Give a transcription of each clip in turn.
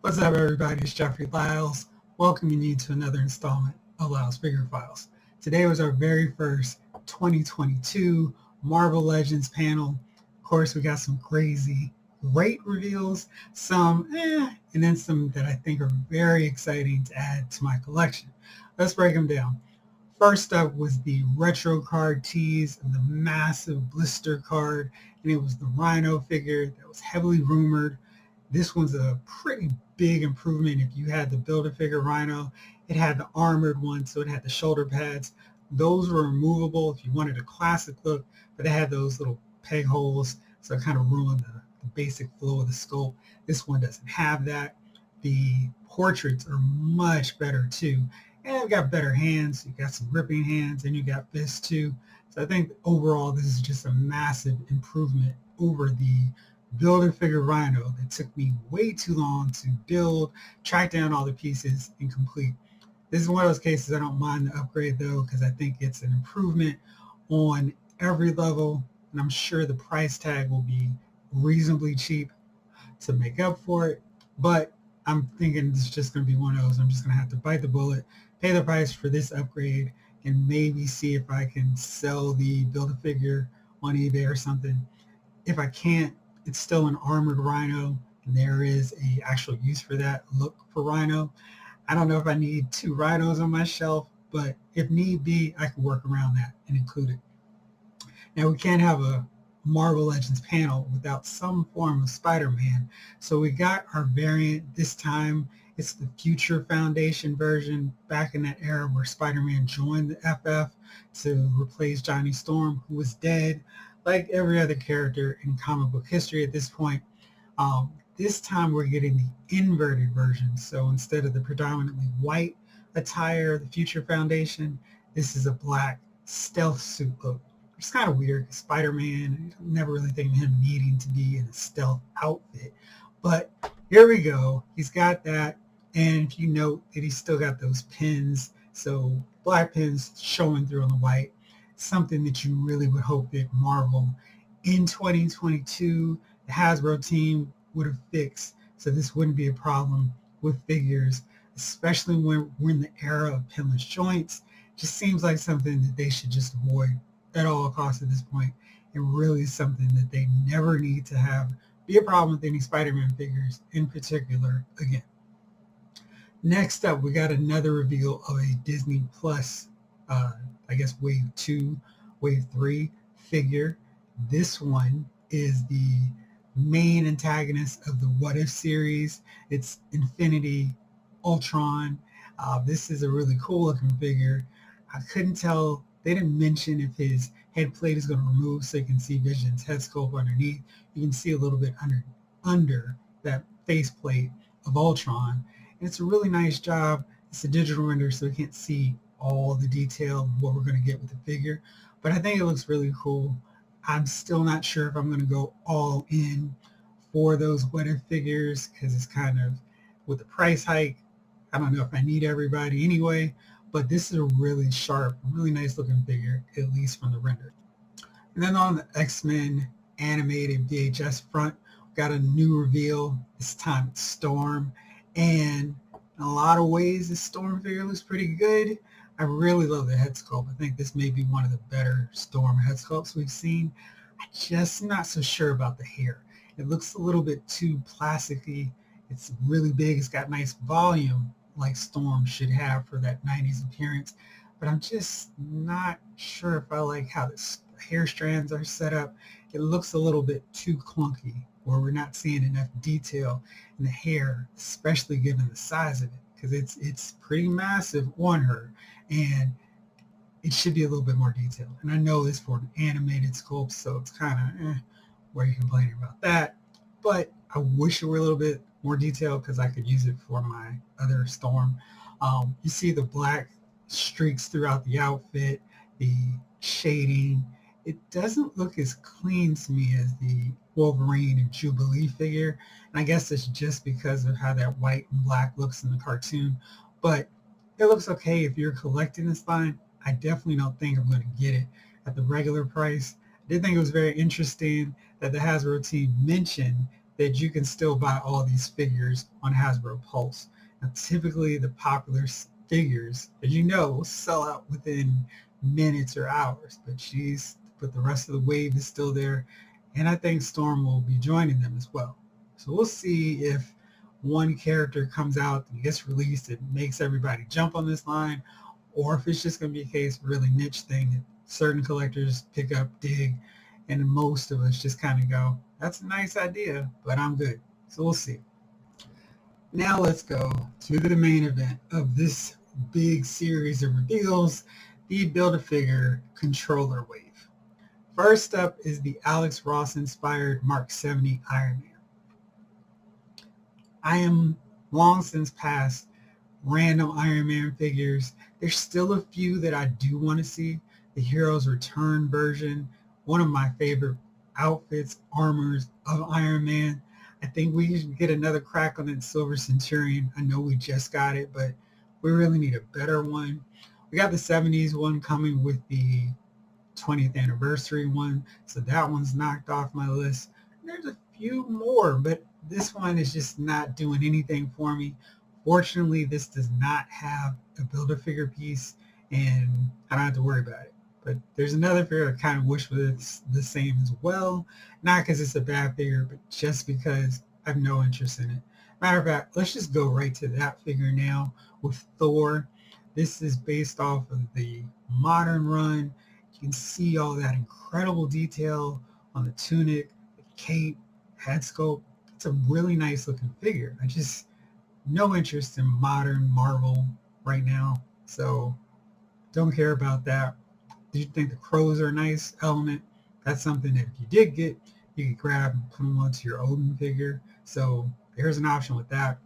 What's up, everybody? It's Jeffrey Lyles, welcoming you to another installment of Lyles Figure Files. Today was our very first 2022 Marvel Legends panel. Of course, we got some crazy, great reveals, some and then some that I think are very exciting to add to my collection. Let's break them down. First up was the retro card tease of the massive blister card, and it was the Rhino figure that was heavily rumored. This one's a pretty big improvement. If you had the Build-A-Figure Rhino, it had the armored one, so it had the shoulder pads. Those were removable if you wanted a classic look, but they had those little peg holes, so it kind of ruined the basic flow of the sculpt. This one doesn't have that. The portraits are much better too. And you've got better hands, you got some gripping hands, and you got fists too. So I think overall this is just a massive improvement over the Build-A-Figure Rhino that took me way too long to build, track down all the pieces, and complete. This is one of those cases I don't mind the upgrade though, because I think it's an improvement on every level, and I'm sure the price tag will be reasonably cheap to make up for it. But I'm thinking it's just going to be one of those. I'm just going to have to bite the bullet, pay the price for this upgrade, and maybe see if I can sell the Build-A-Figure on eBay or something. If I can't, it's still an armored Rhino, and there is a actual use for that look for Rhino. I don't know if I need 2 Rhinos on my shelf, but if need be, I can work around that and include it. Now, we can't have a Marvel Legends panel without some form of Spider-Man, so we got our variant this time. It's the Future Foundation version, back in that era where Spider-Man joined the FF to replace Johnny Storm, who was dead, like every other character in comic book history at this point. This time we're getting the inverted version, so instead of the predominantly white attire of the Future Foundation, this is a black stealth suit look. It's kind of weird. Spider-Man, I never really think of him needing to be in a stealth outfit. But here we go. He's got that. And if you note that he's still got those pins, so black pins showing through on the white, something that you really would hope that Marvel in 2022, the Hasbro team would have fixed, so this wouldn't be a problem with figures, especially when we're in the era of pinless joints. Just seems like something that they should just avoid at all costs at this point, and really something that they never need to have be a problem with any Spider-Man figures in particular again. Next up, we got another reveal of a Disney Plus, I guess Wave 2, Wave 3 figure. This one is the main antagonist of the What If series. It's Infinity Ultron. This is a really cool looking figure. I couldn't tell. They didn't mention if his head plate is going to remove, so you can see Vision's head sculpt underneath. You can see a little bit under that face plate of Ultron. And it's a really nice job. It's a digital render, so you can't see all the detail of what we're going to get with the figure. But I think it looks really cool. I'm still not sure if I'm going to go all in for those What If figures, because it's kind of, with the price hike, I don't know if I need everybody anyway. But this is a really sharp, really nice looking figure, at least from the render. And then on the X-Men animated VHS front, we got a new reveal. This time it's Storm. And in a lot of ways, this Storm figure looks pretty good. I really love the head sculpt. I think this may be one of the better Storm head sculpts we've seen. I'm just not so sure about the hair. It looks a little bit too plasticky. It's really big. It's got nice volume, like Storm should have for that 90s appearance, but I'm just not sure if I like how the hair strands are set up. It looks a little bit too clunky, where we're not seeing enough detail in the hair, especially given the size of it, because it's pretty massive on her, and it should be a little bit more detailed. And I know it's for an animated sculpt, so it's kind of where you're complaining about that, but I wish it were a little bit more detail because I could use it for my other Storm. You see the black streaks throughout the outfit, the shading. It doesn't look as clean to me as the Wolverine and Jubilee figure, and I guess it's just because of how that white and black looks in the cartoon, but it looks okay if you're collecting this line. I definitely don't think I'm going to get it at the regular price. I did think it was very interesting that the Hasbro team mentioned that you can still buy all these figures on Hasbro Pulse. Now, typically the popular figures, as you know, will sell out within minutes or hours, but the rest of the wave is still there, and I think Storm will be joining them as well. So we'll see if one character comes out and gets released, it makes everybody jump on this line, or if it's just going to be a case really niche thing that certain collectors pick up, dig, and most of us just kind of go, that's a nice idea, but I'm good. So we'll see. Now let's go to the main event of this big series of reveals, the Build-A-Figure controller wave. First up is the Alex Ross inspired Mark 70 Iron Man. I am long since past random Iron Man figures. There's still a few that I do want to see. The Heroes Return version, one of my favorite outfits, armors of Iron Man. I think we should get another crack on that Silver Centurion. I know we just got it, but we really need a better one. We got the 70s one coming with the 20th anniversary one, so that one's knocked off my list. And there's a few more, but this one is just not doing anything for me. Fortunately, this does not have a Build-A-Figure piece, and I don't have to worry about it. But there's another figure I kind of wish was the same as well. Not because it's a bad figure, but just because I have no interest in it. Matter of fact, let's just go right to that figure now with Thor. This is based off of the modern run. You can see all that incredible detail on the tunic, the cape, head sculpt. It's a really nice looking figure. I just no interest in modern Marvel right now, so don't care about that. Did you think the crows are a nice element? That's something that if you did get, you could grab and put them onto your Odin figure. So there's an option with that.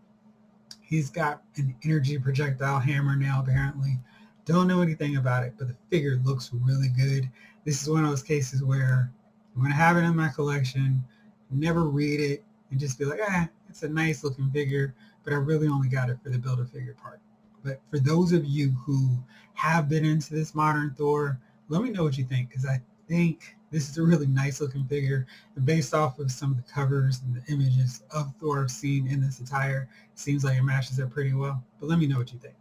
He's got an energy projectile hammer now, apparently. Don't know anything about it, but the figure looks really good. This is one of those cases where I'm going to have it in my collection, never read it, and just be like, it's a nice looking figure, but I really only got it for the Build-A-Figure part. But for those of you who have been into this modern Thor, let me know what you think, because I think this is a really nice looking figure. And based off of some of the covers and the images of Thor I've seen in this attire, it seems like it matches up pretty well. But let me know what you think.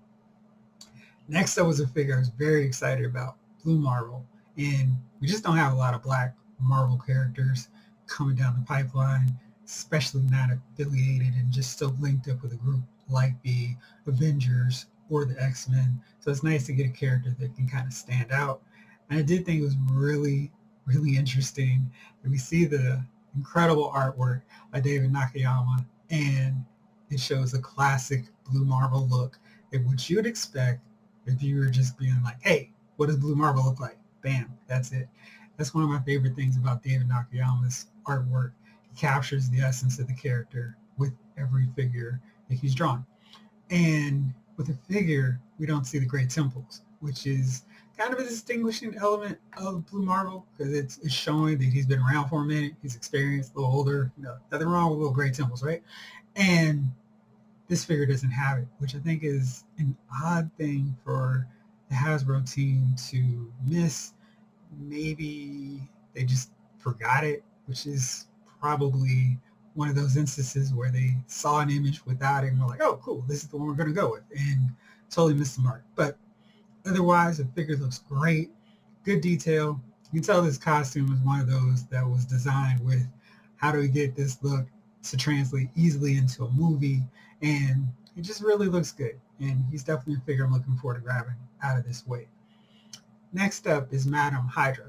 Next up was a figure I was very excited about, Blue Marvel. And we just don't have a lot of black Marvel characters coming down the pipeline, especially not affiliated and just still linked up with a group like the Avengers or the X-Men. So it's nice to get a character that can kind of stand out. And I did think it was really, really interesting that we see the incredible artwork by David Nakayama, and it shows a classic Blue Marvel look that what you'd expect if you were just being like, hey, what does Blue Marvel look like? Bam, that's it. That's one of my favorite things about David Nakayama's artwork. He captures the essence of the character with every figure that he's drawn. And with a figure, we don't see the Great Temples, which is kind of a distinguishing element of Blue Marvel, because it's showing that he's been around for a minute, he's experienced, a little older, nothing wrong with little Great Temples, right? And this figure doesn't have it, which I think is an odd thing for the Hasbro team to miss. Maybe they just forgot it, which is probably one of those instances where they saw an image without it and were like, oh, cool, this is the one we're going to go with, and totally missed the mark. But otherwise, the figure looks great, good detail. You can tell this costume is one of those that was designed with how do we get this look to translate easily into a movie, and it just really looks good. And he's definitely a figure I'm looking forward to grabbing out of this wave. Next up is Madame Hydra.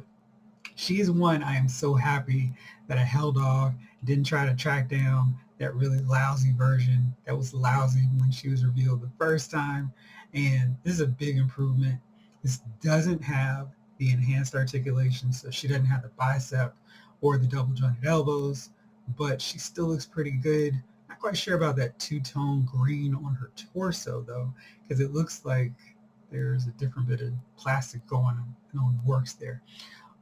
She's one I am so happy that I held off, didn't try to track down that really lousy version that was lousy when she was revealed the first time. And this is a big improvement. This doesn't have the enhanced articulation, so she doesn't have the bicep or the double jointed elbows, but she still looks pretty good. Not quite sure about that two-tone green on her torso though, because it looks like there's a different bit of plastic going on the works there.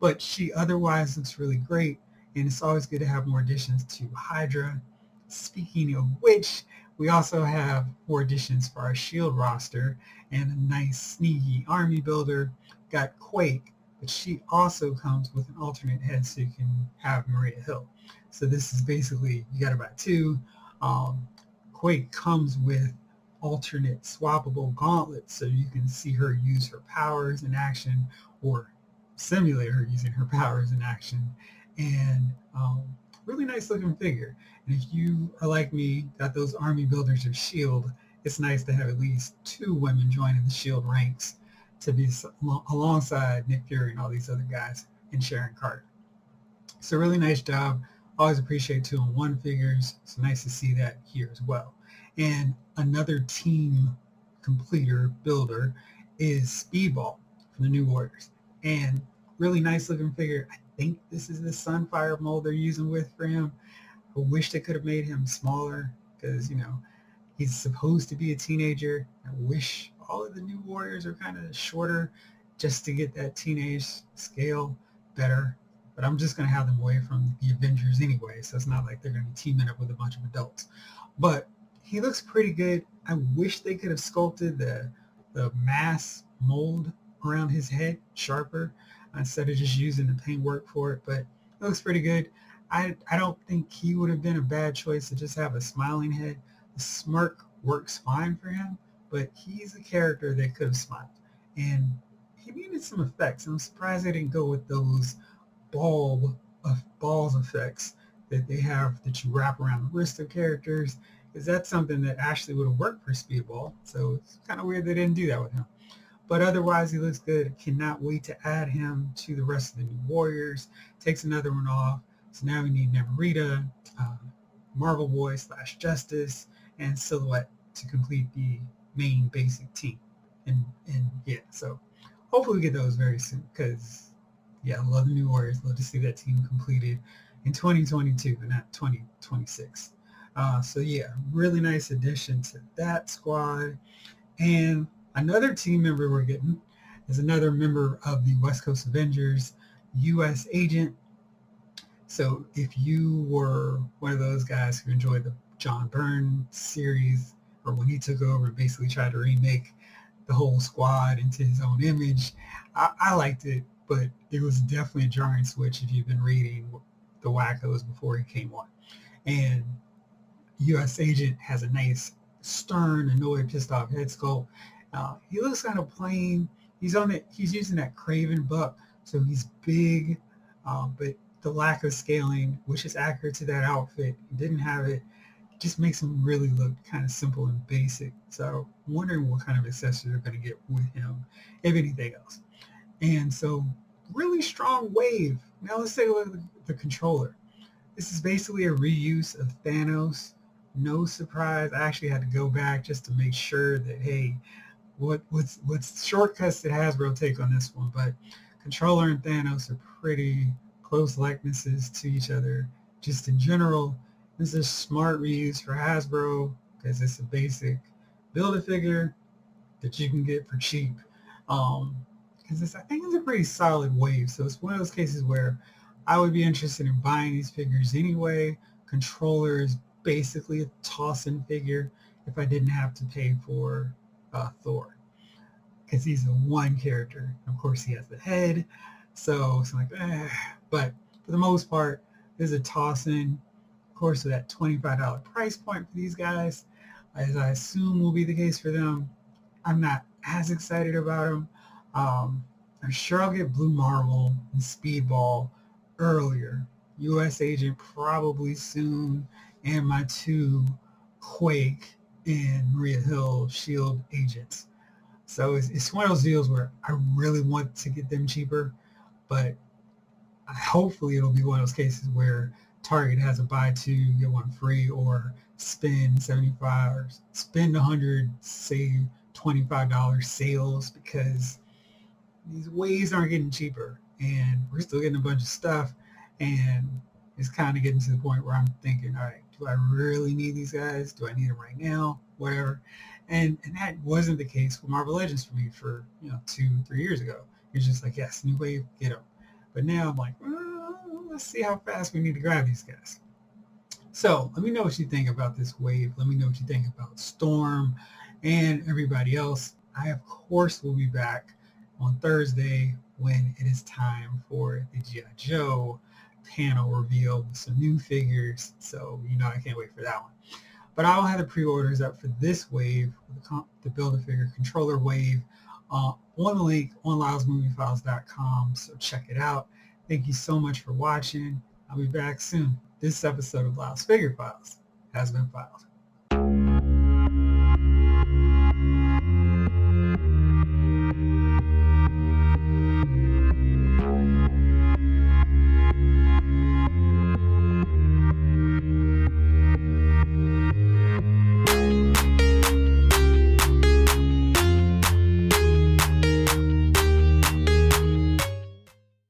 But she otherwise looks really great, and it's always good to have more additions to Hydra. Speaking of which, we also have more additions for our S.H.I.E.L.D. roster and a nice sneaky army builder. Got Quake, but she also comes with an alternate head so you can have Maria Hill. So this is basically, you got to buy two. Quake comes with alternate swappable gauntlets so you can see her use her powers in action or simulate her using her powers in action. And really nice looking figure. And if you are like me, got those army builders of S.H.I.E.L.D., it's nice to have at least two women joining the S.H.I.E.L.D. ranks to be alongside Nick Fury and all these other guys and Sharon Carter. So really nice job. Always appreciate 2-in-1 figures. It's nice to see that here as well. And another team completer builder is Speedball from the New Warriors. And really nice looking figure. I think this is the Sunfire mold they're using with for him. I wish they could have made him smaller because, you know, he's supposed to be a teenager. I wish all of the New Warriors are kind of shorter just to get that teenage scale better. But I'm just going to have them away from the Avengers anyway, so it's not like they're going to be teaming up with a bunch of adults. But he looks pretty good. I wish they could have sculpted the mass mold around his head sharper instead of just using the paintwork for it, but it looks pretty good. I don't think he would have been a bad choice to just have a smiling head. The smirk works fine for him, but he's a character that could have smiled. And he needed some effects. I'm surprised they didn't go with those balls effects that they have that you wrap around the wrist of characters, because that's something that actually would have worked for Speedball. So it's kind of weird they didn't do that with him. But otherwise, he looks good. Cannot wait to add him to the rest of the New Warriors. Takes another one off. So now we need Namorita, Marvel Boy / Justice, and Silhouette to complete the main basic team. And yeah, so hopefully we get those very soon because, yeah, I love the New Warriors. Love to see that team completed in 2022 and not 2026. So yeah, really nice addition to that squad. And another team member we're getting is another member of the West Coast Avengers, U.S. Agent. So if you were one of those guys who enjoyed the John Byrne series, or when he took over, basically tried to remake the whole squad into his own image, I liked it, but it was definitely a jarring switch if you've been reading the Wackos before he came on. And U.S. Agent has a nice, stern, annoyed, pissed off head sculpt. He looks kind of plain. He's using that Craven buck, so he's big, but the lack of scaling, which is accurate to that outfit, he didn't have it. Just makes him really look kind of simple and basic. So I'm wondering what kind of accessories they're going to get with him, if anything else. And so really strong wave. Now let's take a look at the controller. This is basically a reuse of Thanos. No surprise. I actually had to go back just to make sure that, hey, what's shortcuts did Hasbro take on this one? But controller and Thanos are pretty close likenesses to each other. Just in general, this is smart reuse for Hasbro because it's a basic Build-A-Figure that you can get for cheap. Because I think it's a pretty solid wave. So it's one of those cases where I would be interested in buying these figures anyway. Controller is basically a toss-in figure if I didn't have to pay for Thor, because he's a one character. Of course, he has the head, so it's like, but for the most part, there's a toss-in. Of course, with that $25 price point for these guys, as I assume will be the case for them, I'm not as excited about them. I'm sure I'll get Blue Marvel and Speedball earlier. U.S. Agent probably soon, and my two Quake and Maria Hill S.H.I.E.L.D. agents. So it's one of those deals where I really want to get them cheaper, but hopefully it'll be one of those cases where Target has a buy two, get one free, or spend $75 or spend $100, save $25 sales, because these waves aren't getting cheaper and we're still getting a bunch of stuff, and it's kind of getting to the point where I'm thinking, all right, do I really need these guys? Do I need them right now? Whatever. And that wasn't the case with Marvel Legends for me for 2-3 years ago. It's just like, yes, new wave, get them. But now I'm like, let's see how fast we need to grab these guys. So let me know what you think about this wave. Let me know what you think about Storm and everybody else. I, of course, will be back on Thursday when it is time for the G.I. Joe panel reveal with some new figures. So, I can't wait for that one. But I'll have the pre-orders up for this wave, the Build-A-Figure controller wave, on the link on loudesmoviefiles.com. So check it out. Thank you so much for watching. I'll be back soon. This episode of Loud's Figure Files has been filed.